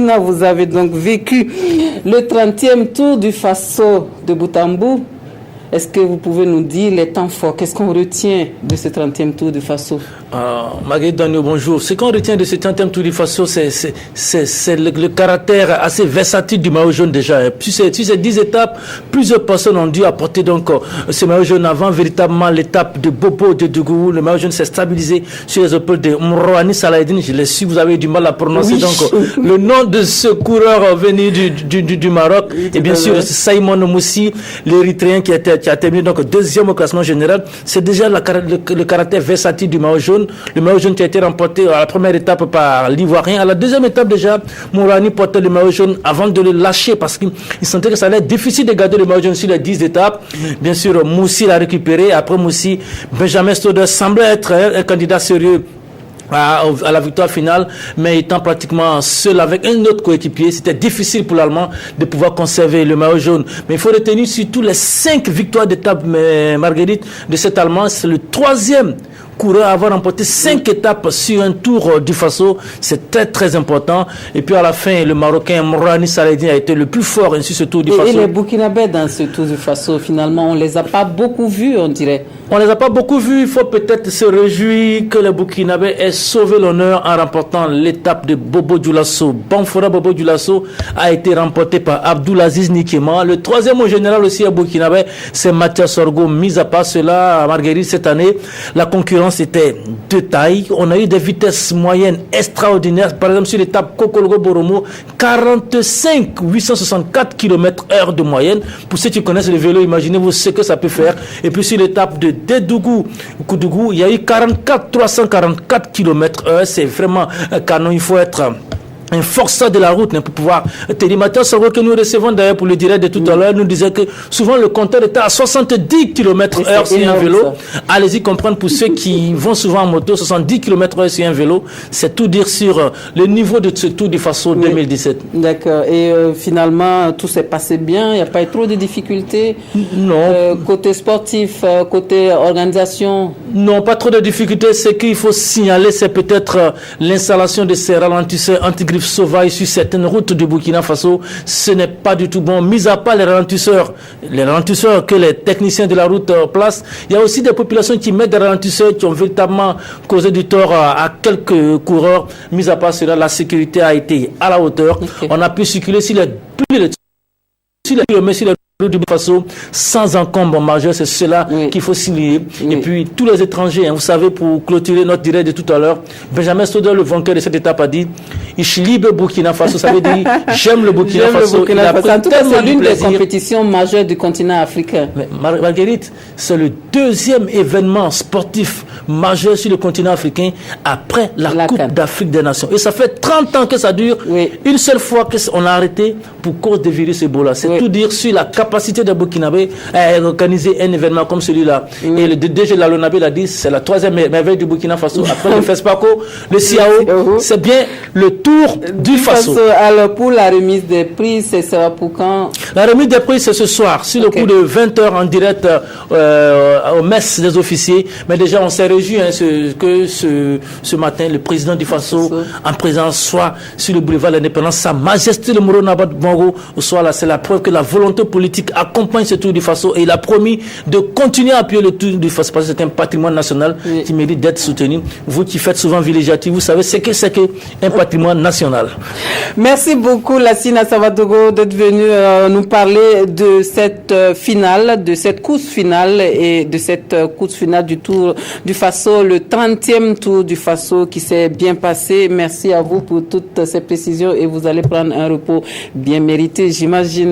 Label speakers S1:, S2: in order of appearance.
S1: Lassina, vous avez donc vécu le 30e Tour du Faso de bout en bout. Est-ce que vous pouvez nous dire les temps forts? Qu'est-ce qu'on retient de ce 30e Tour du Faso?
S2: Marguerite Dagno, bonjour. Ce qu'on retient de ce 30e Tour du Faso, c'est le caractère assez versatile du maillot jaune déjà. Sur ces 10 étapes, plusieurs personnes ont dû apporter donc ce maillot jaune avant véritablement l'étape de Bobo de Dougou. Le maillot jaune s'est stabilisé sur les épaules de Mrouani Saladin. Je l'ai su, vous avez eu du mal à prononcer. Oui. Donc le nom de ce coureur venu du Maroc, oui, et bien sûr Saïmon Moussi, l'Érythréen qui a terminé donc deuxième au classement général. C'est déjà le caractère versatile du maillot jaune. Le maillot jaune qui a été remporté à la première étape par l'Ivoirien. À la deuxième étape déjà, Mourani portait le maillot jaune avant de le lâcher parce qu'il sentait que ça allait être difficile de garder le maillot jaune sur les 10 étapes. Bien sûr, Moussi l'a récupéré. Après Moussi, Benjamin Stoder semblait être un candidat sérieux à la victoire finale, mais étant pratiquement seul avec un autre coéquipier, c'était difficile pour l'Allemand de pouvoir conserver le maillot jaune. Mais il faut retenir surtout les 5 victoires d'étape, Marguerite, de cet Allemand. C'est le 3e coureur à avoir remporté 5 étapes sur un Tour du Faso. C'est très très important. Et puis à la fin, le Marocain Mrouani Saladin a été le plus fort sur ce Tour du Faso.
S1: Et les Burkinabés dans ce Tour du Faso, finalement, on ne les a pas beaucoup vus, on dirait.
S2: On ne les a pas beaucoup vus. Il faut peut-être se réjouir que les Burkinabés aient sauvé l'honneur en remportant l'étape de Bobo Dioulasso. Banfora Bobo Dioulasso a été remporté par Abdulaziz Nikema. Le 3e au général aussi à Burkinabé, c'est Mathias Sorgo. Mis à part cela, à Marguerite, cette année, la concurrence était de taille. On a eu des vitesses moyennes extraordinaires. Par exemple, sur l'étape Kokolgo-Boromo, 45 864 km/h de moyenne. Pour ceux qui connaissent le vélo, imaginez-vous ce que ça peut faire. Et puis sur l'étape de Dédougou-Koudougou, il y a eu 44 344 km/h. C'est vraiment un canon. Il faut être un forçat de la route pour pouvoir tenir. Mathias Sorgo, que nous recevons d'ailleurs pour le direct de tout à l'heure, nous disait que souvent le compteur était à 70 km/h sur un vélo. Allez-y comprendre pour ceux qui vont souvent en moto, 70 km/h sur un vélo, c'est tout dire sur le niveau de ce Tour du Faso 2017.
S1: D'accord. Et finalement, tout s'est passé bien, il n'y a pas eu trop de difficultés?
S2: Non.
S1: Côté sportif, côté organisation?
S2: Non, pas trop de difficultés. Ce qu'il faut signaler, c'est peut-être l'installation de ces ralentisseurs anti-griffes sauvages sur certaines routes du Burkina Faso. Ce n'est pas du tout bon. Mis à part les ralentisseurs que les techniciens de la route placent, il y a aussi des populations qui mettent des ralentisseurs qui ont véritablement causé du tort à quelques coureurs. Mis à part cela, la sécurité a été à la hauteur. Okay. On a pu circuler sur les route du Faso sans encombre majeur, c'est cela qu'il faut signer. Et puis tous les étrangers, vous savez, pour clôturer notre direct de tout à l'heure, Benjamin Stoder, le vainqueur de cette étape, a dit "Ich liebe Burkina Faso", ça veut dire j'aime le Burkina Faso.
S1: En tout cas, c'est l'une des compétitions majeures du continent africain.
S2: Mais Marguerite, c'est le 2e événement sportif majeur sur le continent africain après la Coupe d'Afrique des Nations. Et ça fait 30 ans que ça dure. Une seule fois qu'on a arrêté pour cause de virus Ebola. C'est tout dire sur la capacité de Burkinabé à organiser un événement comme celui-là. Et le DG de la LONABé l'a dit, c'est la 3e merveille du Burkina Faso. Après le FESPACO, le CIAO, c'est bien le Tour du Faso.
S1: Alors pour la remise des prix, c'est ça pour quand?
S2: La remise des prix, c'est ce soir, sur le coup de 20h en direct au mess des officiers. Mais déjà, on s'est réjoui que ce matin, le président du Faso, en présence, soit sur le boulevard de l'Indépendance, Sa Majesté le Moro Nabat Bongo, soit là, c'est la preuve que la volonté politique accompagne ce Tour du Faso et il a promis de continuer à appuyer le Tour du Faso parce que c'est un patrimoine national qui mérite d'être soutenu. Vous qui faites souvent villégiature, vous savez ce que c'est qu'un patrimoine national.
S1: Merci beaucoup Lassina Savadogo d'être venu nous parler de cette finale, de cette course finale et de cette course finale du Tour du Faso, le 30e Tour du Faso qui s'est bien passé. Merci à vous pour toutes ces précisions et vous allez prendre un repos bien mérité, j'imagine.